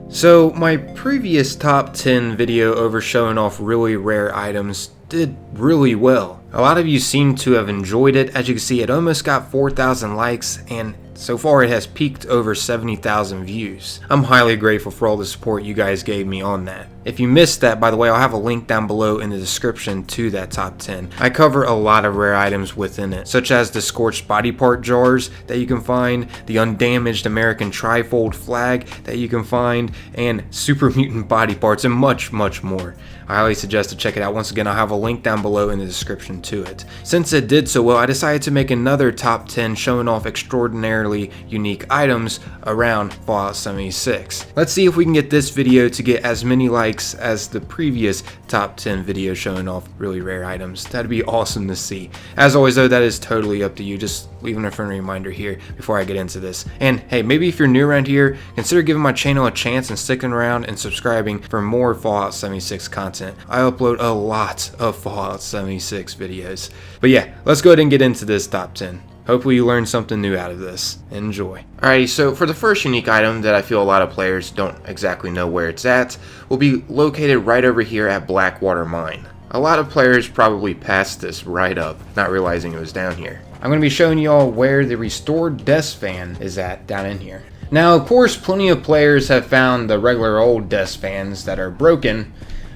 So my previous top 10 video over showing off really rare items did really well. A lot of you seem to have enjoyed it. As you can see, it almost got 4,000 likes, and so far it has peaked over 70,000 views. I'm highly grateful for all the support you guys gave me on that. If you missed that, by the way, I'll have a link down below in the description to that top 10. I cover a lot of rare items within it, such as the scorched body part jars that you can find, the undamaged American trifold flag that you can find, and super mutant body parts, and much, much more. I highly suggest to check it out. Once again, I'll have a link down below in the description to it. Since it did so well, I decided to make another top 10 showing off extraordinarily unique items around Fallout 76. Let's see if we can get this video to get as many likes as the previous top 10 video showing off really rare items. That'd be awesome to see. As always though, that is totally up to you. Just leaving a friendly reminder here before I get into this. And hey, maybe if you're new around here, consider giving my channel a chance and sticking around and subscribing for more Fallout 76 content. I upload a lot of Fallout 76 videos. But yeah, let's go ahead and get into this top 10. Hopefully you learned something new out of this. Enjoy. Alrighty, so for the first unique item that I feel a lot of players don't exactly know where it's at, will be located right over here at Blackwater Mine. A lot of players probably passed this right up, not realizing it was down here. I'm going to be showing you all where the restored desk fan is at down in here. Now, of course, plenty of players have found the regular old desk fans that are broken,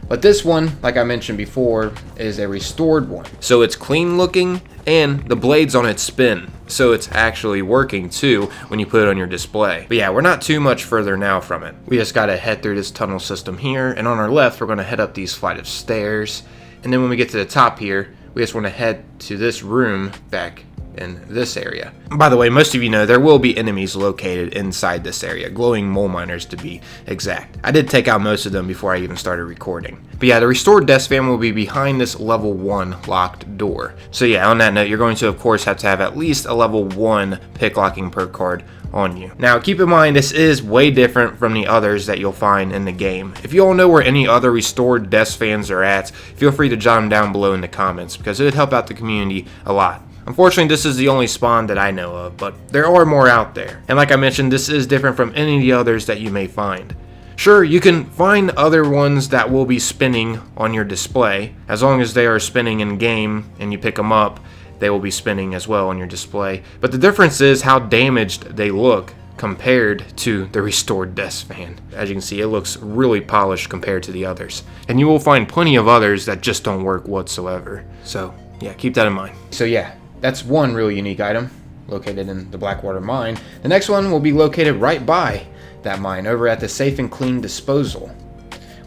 but this one, like I mentioned before, is a restored one. So it's clean looking and the blades on it spin. So it's actually working too when you put it on your display. But yeah, we're not too much further now from it. We just gotta head through this tunnel system here, and on our left we're gonna head up these flight of stairs. And then when we get to the top here, we just wanna head to this room back in this area. By the way, most of you know there will be enemies located inside this area, glowing mole miners to be exact. I did take out most of them before I even started recording. But yeah, the restored desk fan will be behind this level 1 locked door. So yeah, on that note, you're going to of course have to have at least a level 1 pick locking perk card on you. Now keep in mind, this is way different from the others that you'll find in the game. If you all know where any other restored desk fans are at, feel free to jot them down below in the comments, because it would help out the community a lot. Unfortunately, this is the only spawn that I know of, but there are more out there. And like I mentioned, this is different from any of the others that you may find. Sure, you can find other ones that will be spinning on your display. As long as they are spinning in game and you pick them up, they will be spinning as well on your display. But the difference is how damaged they look compared to the restored desk fan. As you can see, it looks really polished compared to the others. And you will find plenty of others that just don't work whatsoever. So yeah, keep that in mind. So yeah, that's one really unique item located in the Blackwater Mine. The next one will be located right by that mine over at the Safe and Clean Disposal.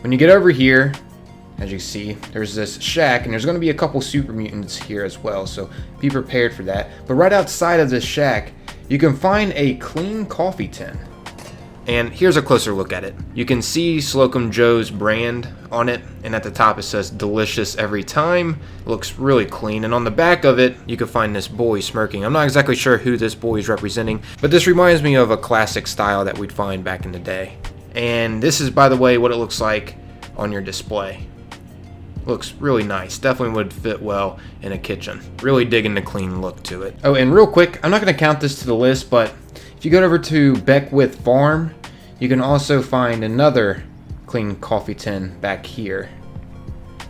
When you get over here, as you see, there's this shack, and there's going to be a couple super mutants here as well, so be prepared for that. But right outside of this shack, you can find a clean coffee tin. And here's a closer look at it. You can see Slocum Joe's brand on it, and at the top it says delicious every time. It looks really clean, and on the back of it you can find this boy smirking. I'm not exactly sure who this boy is representing, but this reminds me of a classic style that we'd find back in the day. And this is, by the way, what it looks like on your display. Looks really nice. Definitely would fit well in a kitchen. Really digging the clean look to it. Oh, and real quick, I'm not going to count this to the list, but if you go over to Beckwith Farm, you can also find another clean coffee tin back here.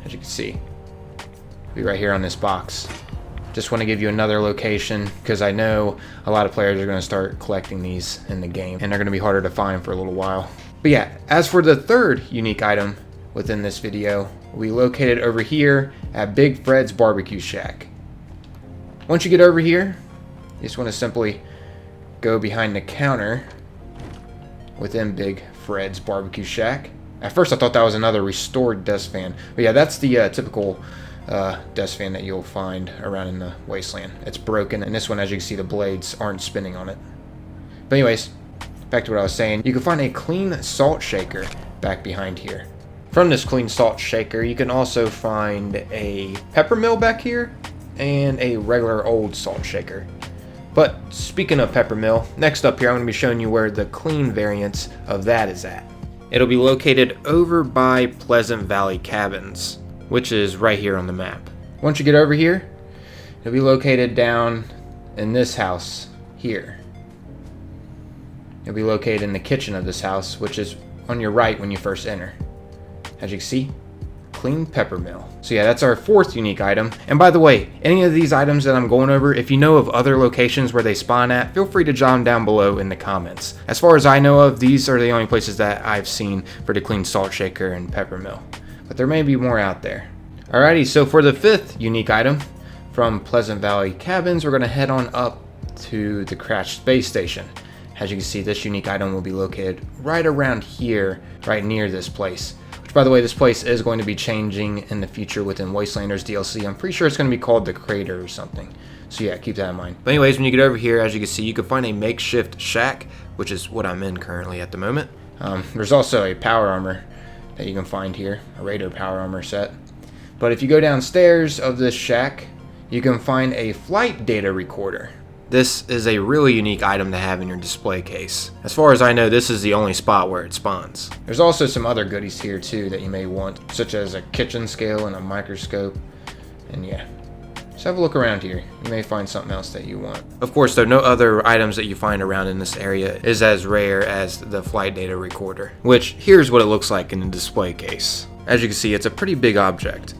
As you can see, it'll be right here on this box. Just want to give you another location, because I know a lot of players are going to start collecting these in the game, and they're going to be harder to find for a little while. But yeah, as for the third unique item within this video, we located over here at Big Fred's Barbecue Shack. Once you get over here, you just want to simply go behind the counter within Big Fred's Barbecue Shack. At first I thought that was another restored desk fan, but yeah, that's the typical desk fan that you'll find around in the wasteland. It's broken, and this one, as you can see, the blades aren't spinning on it. But anyways, back to what I was saying, you can find a clean salt shaker back behind here. From this clean salt shaker, you can also find a pepper mill back here and a regular old salt shaker. But speaking of pepper mill, next up here I'm going to be showing you where the clean variant of that is at. It'll be located over by Pleasant Valley Cabins, which is right here on the map. Once you get over here, it'll be located down in this house here. It'll be located in the kitchen of this house, which is on your right when you first enter. As you can see, clean pepper mill. So yeah, that's our fourth unique item. And by the way, any of these items that I'm going over, if you know of other locations where they spawn at, feel free to jot them down below in the comments. As far as I know of, these are the only places that I've seen for the clean salt shaker and pepper mill. But there may be more out there. Alrighty, so for the fifth unique item, from Pleasant Valley Cabins, we're going to head on up to the crashed space station. As you can see, this unique item will be located right around here, right near this place. Which, by the way, this place is going to be changing in the future within Wastelanders DLC. I'm pretty sure it's going to be called the Crater or something. So yeah, keep that in mind. But anyways, when you get over here, as you can see, you can find a makeshift shack, which is what I'm in currently at the moment. There's also a power armor that you can find here, a Raider power armor set. But if you go downstairs of this shack, you can find a flight data recorder. This is a really unique item to have in your display case. As far as I know, this is the only spot where it spawns. There's also some other goodies here too that you may want, such as a kitchen scale and a microscope. And yeah, just have a look around here. You may find something else that you want. Of course, though, no other items that you find around in this area is as rare as the flight data recorder, which here's what it looks like in the display case. As you can see, it's a pretty big object.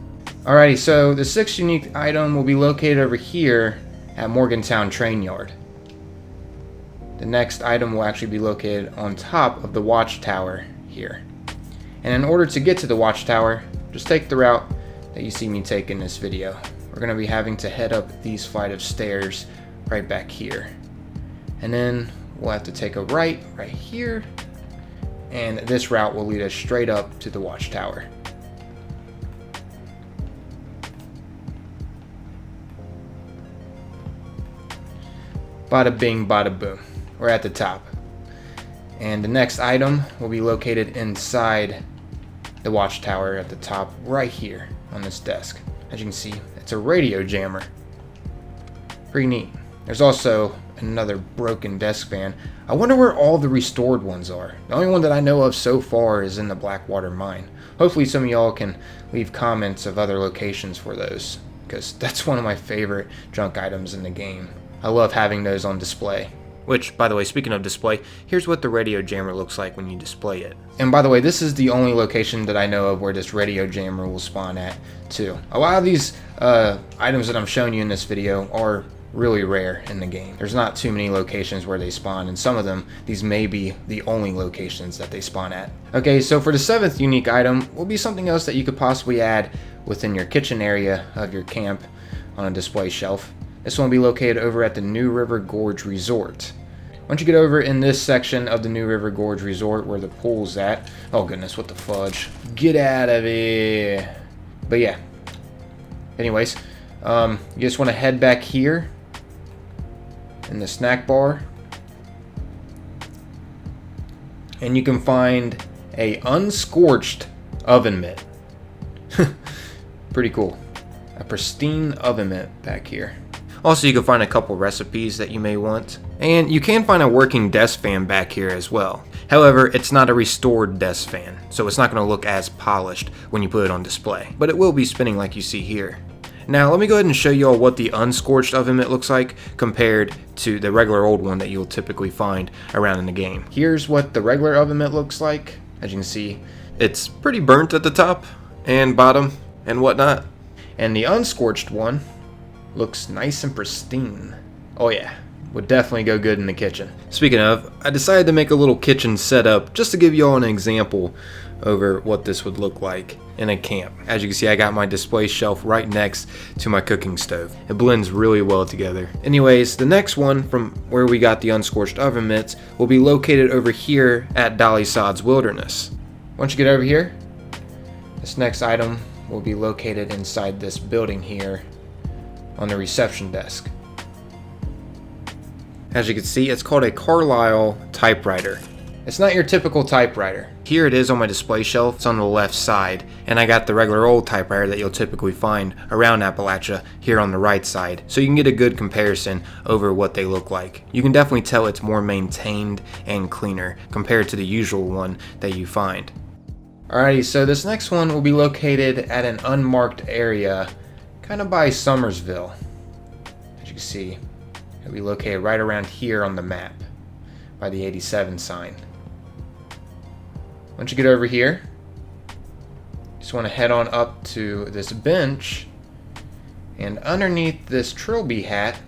Alrighty, so the sixth unique item will be located over here at Morgantown Train Yard. The next item will actually be located on top of the watchtower here. And in order to get to the watchtower, just take the route that you see me take in this video. We're going to be having to head up these flight of stairs right back here. And then we'll have to take a right here. And this route will lead us straight up to the watchtower. Bada bing, bada boom. We're at the top. And the next item will be located inside the watchtower at the top right here on this desk. As you can see, it's a radio jammer. Pretty neat. There's also another broken desk fan. I wonder where all the restored ones are. The only one that I know of so far is in the Blackwater mine. Hopefully some of y'all can leave comments of other locations for those, because that's one of my favorite junk items in the game. I love having those on display. Which, by the way, speaking of display, here's what the radio jammer looks like when you display it. And by the way, this is the only location that I know of where this radio jammer will spawn at, too. A lot of these items that I'm showing you in this video are really rare in the game. There's not too many locations where they spawn, and some of them, these may be the only locations that they spawn at. Okay, so for the seventh unique item, will be something else that you could possibly add within your kitchen area of your camp on a display shelf. This one will be located over at the New River Gorge Resort. Once you get over in this section of the New River Gorge Resort where the pool's at, oh goodness, what the fudge. Get out of here. But yeah. Anyways, you just want to head back here in the snack bar. And you can find a unscorched oven mitt. Pretty cool. A pristine oven mitt back here. Also, you can find a couple recipes that you may want. And you can find a working desk fan back here as well. However, it's not a restored desk fan, so it's not going to look as polished when you put it on display. But it will be spinning like you see here. Now, let me go ahead and show you all what the unscorched oven mitt looks like compared to the regular old one that you'll typically find around in the game. Here's what the regular oven mitt looks like. As you can see, it's pretty burnt at the top and bottom and whatnot. And the unscorched one looks nice and pristine. Oh yeah, would definitely go good in the kitchen. Speaking of, I decided to make a little kitchen setup just to give you all an example over what this would look like in a camp. As you can see, I got my display shelf right next to my cooking stove. It blends really well together. Anyways, the next one from where we got the unscorched oven mitts will be located over here at Dolly Sod's Wilderness. Once you get over here, this next item will be located inside this building here on the reception desk. As you can see, it's called a Carlisle typewriter. It's not your typical typewriter. Here it is on my display shelf. It's on the left side, and I got the regular old typewriter that you'll typically find around Appalachia here on the right side, so you can get a good comparison over what they look like. You can definitely tell it's more maintained and cleaner compared to the usual one that you find. Alrighty, so this next one will be located at an unmarked area kind of by Summersville. As you can see, it'll be located right around here on the map by the 87 sign. Once you get over here, just want to head on up to this bench, and underneath this trilby hat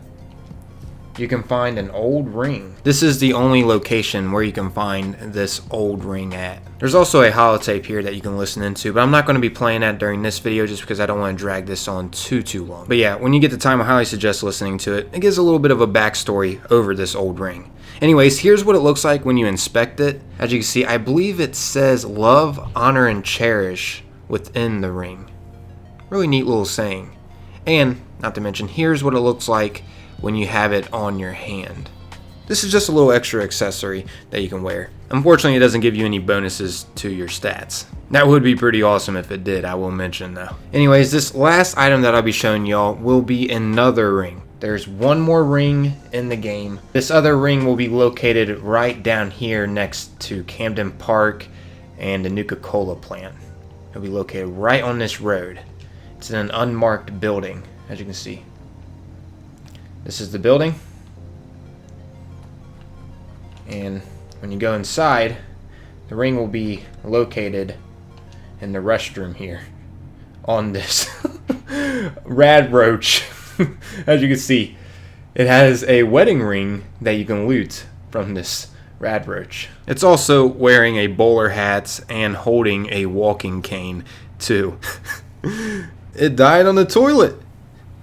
you can find an old ring. This is the only location where you can find this old ring at. There's also a holotape here that you can listen into, but I'm not going to be playing that during this video just because I don't want to drag this on too long. But yeah, when you get the time, I highly suggest listening to it. It gives a little bit of a backstory over this old ring. Anyways, here's what it looks like when you inspect it. As you can see, I believe it says love, honor, and cherish within the ring. Really neat little saying. And, not to mention, here's what it looks like when you have it on your hand. This is just a little extra accessory that you can wear. Unfortunately, it doesn't give you any bonuses to your stats. That would be pretty awesome if it did, I will mention though. Anyways, this last item that I'll be showing y'all will be another ring. There's one more ring in the game. This other ring will be located right down here next to Camden Park and the Nuka-Cola plant. It'll be located right on this road. It's in an unmarked building, as you can see. This is the building, and when you go inside, the ring will be located in the restroom here on this rad roach. As you can see, it has a wedding ring that you can loot from this rad roach. It's also wearing a bowler hat and holding a walking cane too. It died on the toilet.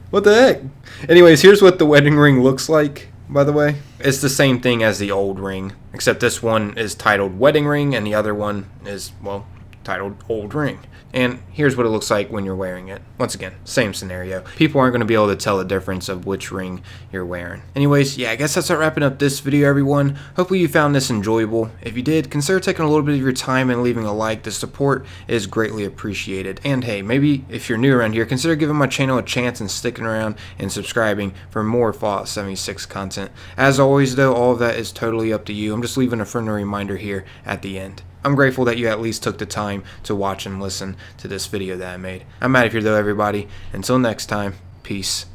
What the heck? Anyways, here's what the wedding ring looks like, by the way. It's the same thing as the old ring, except this one is titled wedding ring and the other one is, well, titled old ring. And here's what it looks like when you're wearing it. Once again, same scenario. People aren't going to be able to tell the difference of which ring you're wearing. Anyways, yeah, I guess that's wrapping up this video, everyone. Hopefully you found this enjoyable. If you did, consider taking a little bit of your time and leaving a like. The support is greatly appreciated. And hey, maybe if you're new around here, consider giving my channel a chance and sticking around and subscribing for more Fallout 76 content. As always, though, all of that is totally up to you. I'm just leaving a friendly reminder here at the end. I'm grateful that you at least took the time to watch and listen to this video that I made. I'm out of here though, everybody. Until next time, peace